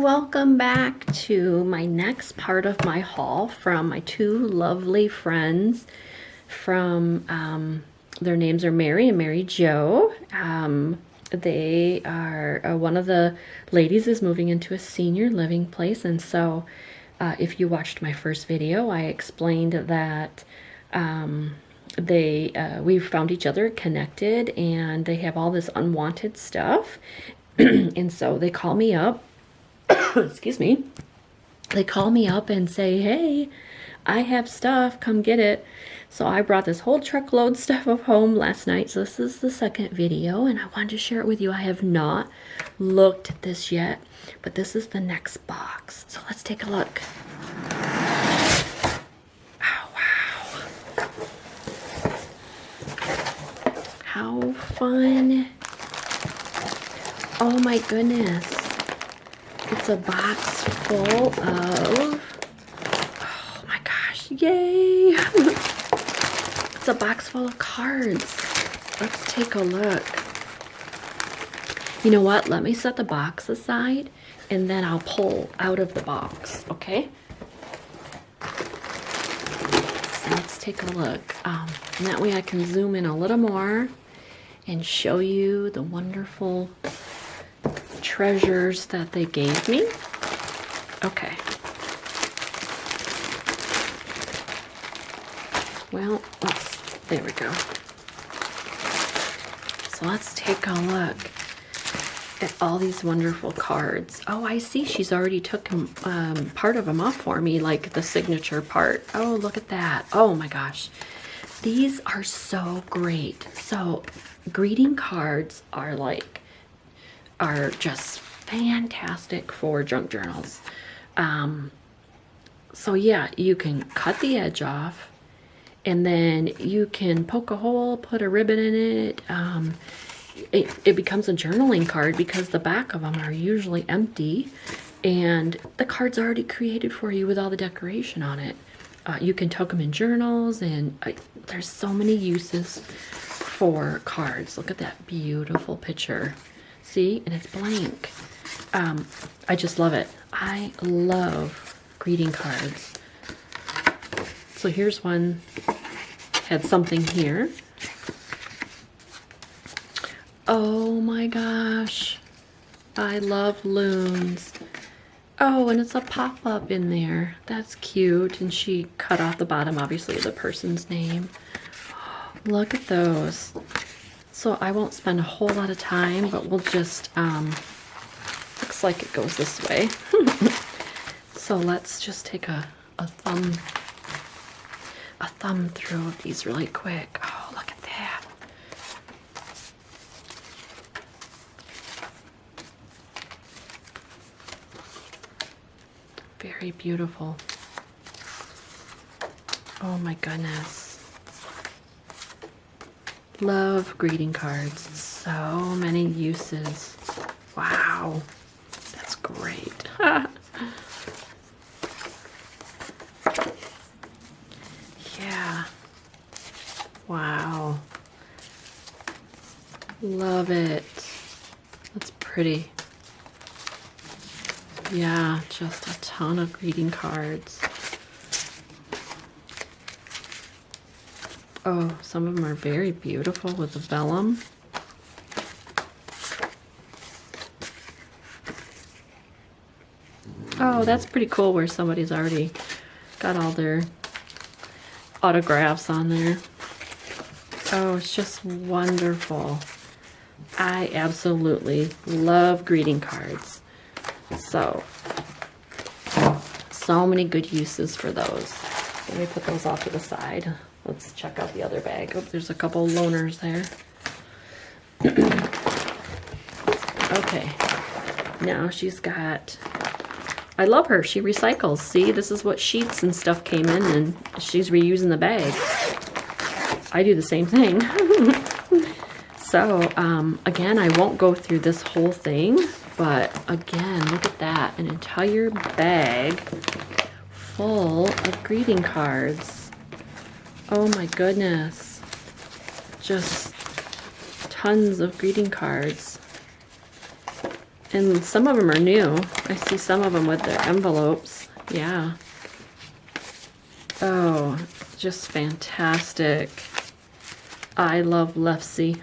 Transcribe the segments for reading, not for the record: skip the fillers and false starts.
welcome back to my next part of my haul from my two lovely friends from, their names are Mary and Mary Jo. They are, one of the ladies is moving into a senior living place, and so if you watched my first video, I explained that we found each other, connected, and they have all this unwanted stuff. And so they call me up, excuse me, they call me up and say, hey, I have stuff, come get it. So I brought this whole truckload stuff of home last night. So this is the second video, and I wanted to share it with you. I have not looked at this yet, but this is the next box. So let's take a look. Oh, wow. How fun. Oh my goodness. It's a box full of, oh my gosh, yay. It's a box full of cards. Let's take a look. You know what? Let me set the box aside and then I'll pull out of the box, okay? So let's take a look. And that way I can zoom in a little more and show you the wonderful treasures that they gave me. Okay. Well, there we go. So let's take a look at all these wonderful cards. Oh, I see she's already took part of them off for me, like the signature part. Oh, look at that. Oh my gosh. These are so great. So greeting cards are just fantastic for junk journals. So yeah, you can cut the edge off and then you can poke a hole, put a ribbon in it. It becomes a journaling card because the back of them are usually empty and the card's already created for you with all the decoration on it. You can tuck them in journals, and there's so many uses for cards. Look at that beautiful picture. See, and it's blank. I just love it. I love greeting cards. So here's one, had something here. Oh my gosh, I love loons. Oh, and it's a pop-up in there. That's cute. And she cut off the bottom, obviously, of the person's name. Look at those. So I won't spend a whole lot of time, but we'll just, looks like it goes this way. So let's just take a thumb through of these really quick. Oh, look at that. Very beautiful. Oh my goodness. Love greeting cards. So many uses. Wow. That's great. Yeah. Wow. Love it. That's pretty. Yeah, just a ton of greeting cards. Oh, some of them are very beautiful with the vellum. Oh, that's pretty cool where somebody's already got all their autographs on there. Oh, it's just wonderful. I absolutely love greeting cards. So many good uses for those. Let me put those off to the side. Let's check out the other bag. Oh, there's a couple loners there. Okay, now she's got, I love her, she recycles. See, this is what sheets and stuff came in, and she's reusing the bag. I do the same thing. So, again, I won't go through this whole thing, but again, look at that, an entire bag full of greeting cards. Oh my goodness. Just tons of greeting cards. And some of them are new. I see some of them with their envelopes. Yeah. Oh, just fantastic. I love Lefsy.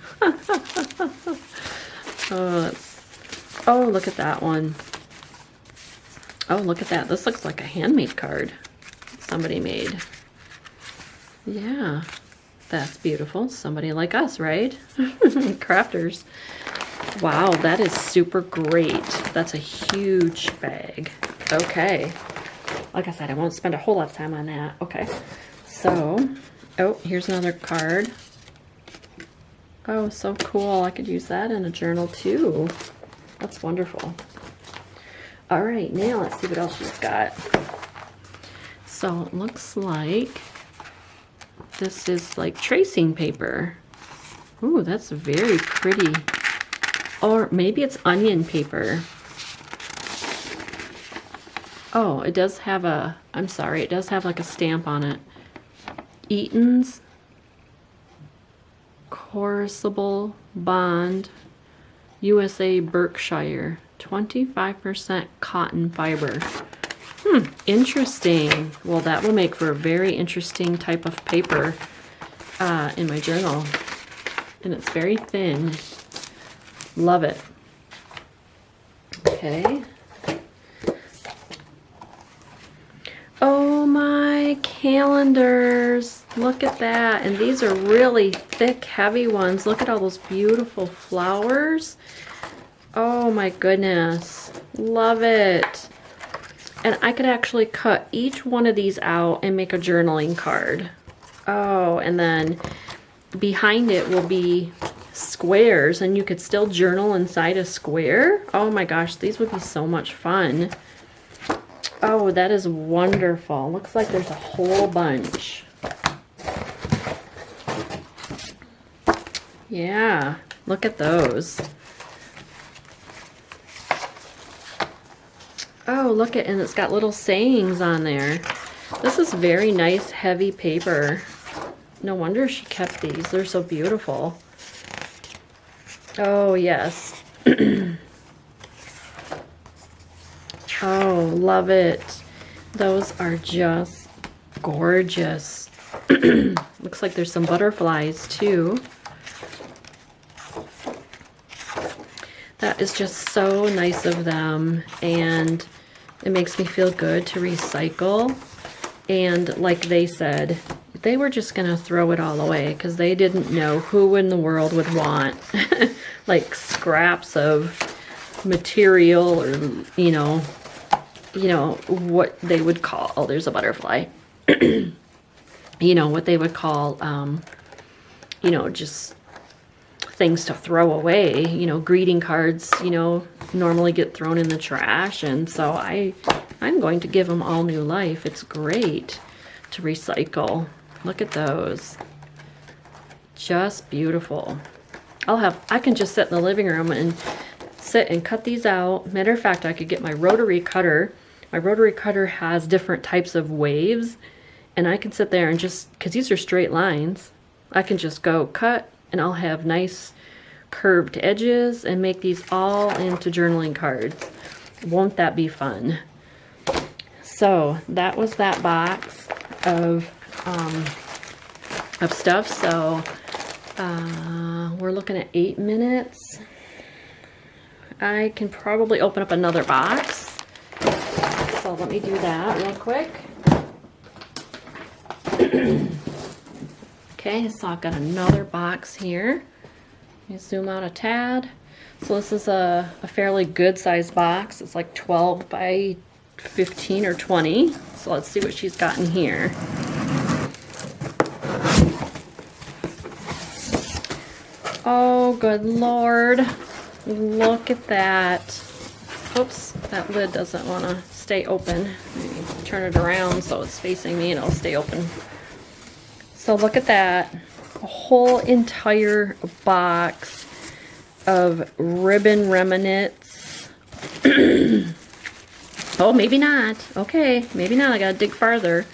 Oh, look at that one. Oh, look at that. This looks like a handmade card somebody made. Yeah, that's beautiful. Somebody like us, right? Crafters. Wow, that is super great. That's a huge bag. Okay. Like I said, I won't spend a whole lot of time on that. Okay. So, oh, here's another card. Oh, so cool. I could use that in a journal too. That's wonderful. All right, now let's see what else she's got. So it looks like this is like tracing paper. Ooh, that's very pretty. Or maybe it's onion paper. Oh, it does have a, I'm sorry, it does have like a stamp on it. Eaton's Corsible Bond, USA Berkshire, 25% cotton fiber. Interesting. Well, that will make for a very interesting type of paper in my journal. And it's very thin. Love it. Okay. Oh, my calendars. Look at that. And these are really thick, heavy ones. Look at all those beautiful flowers. Oh my goodness. Love it. And I could actually cut each one of these out and make a journaling card. Oh, and then behind it will be squares, and you could still journal inside a square. Oh my gosh, these would be so much fun. Oh, that is wonderful. Looks like there's a whole bunch. Yeah, look at those. Oh, look at, and it's got little sayings on there. This is very nice, heavy paper. No wonder she kept these. They're so beautiful. Oh, yes. Oh, love it. Those are just gorgeous. Looks like there's some butterflies, too. That is just so nice of them, and it makes me feel good to recycle. And like they said, they were just going to throw it all away because they didn't know who in the world would want like scraps of material, or you know what they would call, oh, there's a butterfly. You know what they would call just things to throw away. Greeting cards normally get thrown in the trash, and so I'm going to give them all new life. It's great to recycle. Look at those. Just beautiful. I can just sit in the living room and sit and cut these out. Matter of fact, I could get my rotary cutter. My rotary cutter has different types of waves, and I can sit there and just, because these are straight lines, I can just go cut, and I'll have nice curved edges and make these all into journaling cards. Won't that be fun? So that was that box of stuff. So we're looking at 8 minutes. I can probably open up another box. So let me do that real quick. Okay, so I've got another box here. Let me zoom out a tad. So this is a fairly good sized box. It's like 12 by 15 or 20. So let's see what she's got in here. Oh, good Lord. Look at that. Oops, that lid doesn't want to stay open. Maybe turn it around so it's facing me and it'll stay open. So look at that. A whole entire box of ribbon remnants. Oh, maybe not. Okay, maybe not. I gotta dig farther.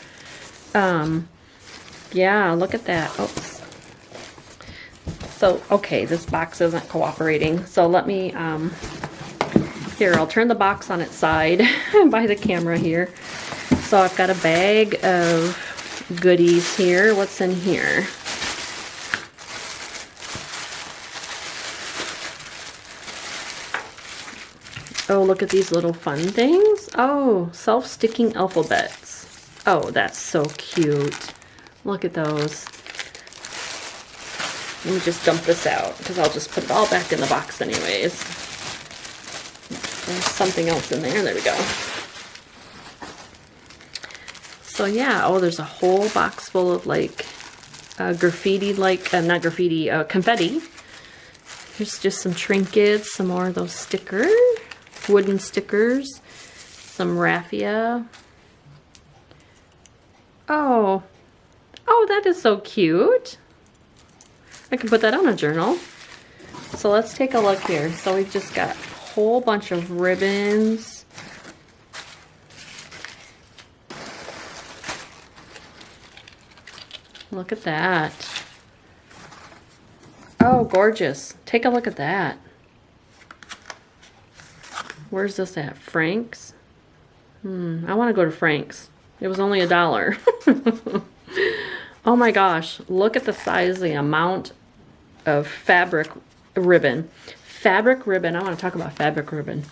Yeah, look at that. Oops. So, okay, this box isn't cooperating. So let me Here, I'll turn the box on its side by the camera here. So I've got a bag of goodies here. What's in here? Oh, look at these little fun things. Oh, self-sticking alphabets. Oh, that's so cute. Look at those. Let me just dump this out because I'll just put it all back in the box anyways. There's something else in there. There we go. So yeah, oh, there's a whole box full of like graffiti, like, not graffiti, confetti. Here's just some trinkets, some more of those stickers. Wooden stickers, some raffia. Oh, that is so cute. I can put that on a journal. So let's take a look here. So we've just got a whole bunch of ribbons. Look at that. Oh, gorgeous. Take a look at that. Where's this at? Frank's? I want to go to Frank's. It was only $1. Oh my gosh. Look at the size, the amount of fabric ribbon. Fabric ribbon. I want to talk about fabric ribbon.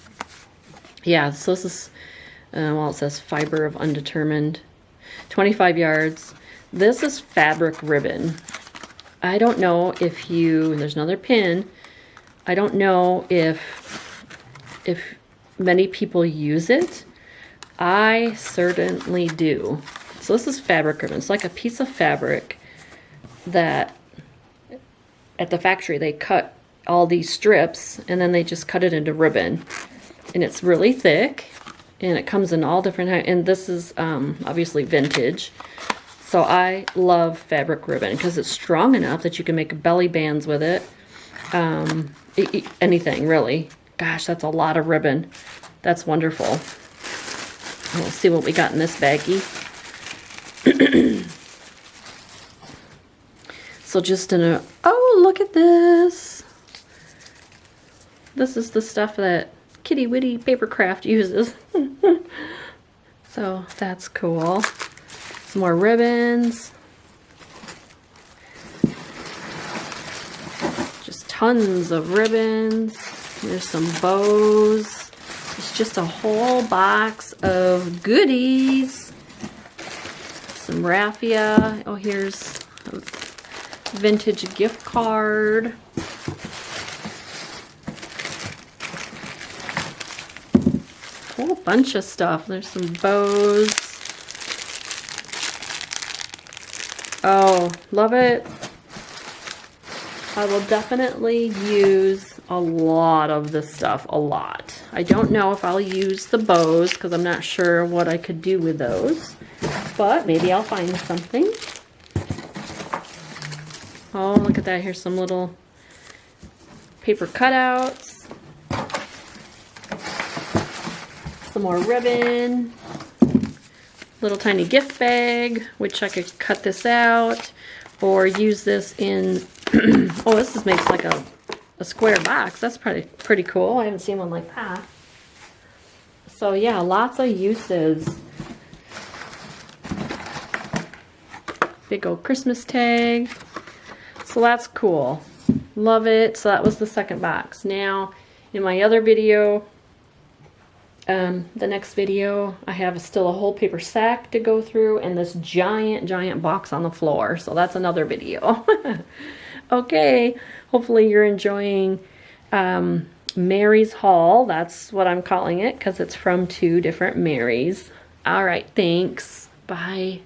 Yeah, so this is, well, it says fiber of undetermined. 25 yards. This is fabric ribbon. I don't know if you, and there's another pin. I don't know if many people use it. I certainly do. So this is fabric ribbon. It's like a piece of fabric that at the factory they cut all these strips and then they just cut it into ribbon. And it's really thick and it comes in all different heights. And this is obviously vintage. So I love fabric ribbon because it's strong enough that you can make belly bands with it. Anything really. Gosh, that's a lot of ribbon. That's wonderful. We'll see what we got in this baggie. So just in a, oh, look at this. This is the stuff that Kitty Witty Papercraft uses. So that's cool. Some more ribbons. Just tons of ribbons. There's some bows. It's just a whole box of goodies. Some raffia. Oh, here's a vintage gift card. A whole bunch of stuff. There's some bows. Oh, love it. I will definitely use a lot of this stuff, a lot. I don't know if I'll use the bows because I'm not sure what I could do with those, but maybe I'll find something. Oh, look at that. Here's some little paper cutouts. Some more ribbon. Little tiny gift bag, which I could cut this out or use this in, oh, this makes like a square box. That's pretty cool. I haven't seen one like that. So yeah, lots of uses. Big old Christmas tag. So that's cool. Love it. So that was the second box. Now, in my other video, the next video, I have still a whole paper sack to go through and this giant box on the floor. So that's another video. Okay, hopefully you're enjoying Mary's haul. That's what I'm calling it because it's from two different Marys. All right, thanks. Bye.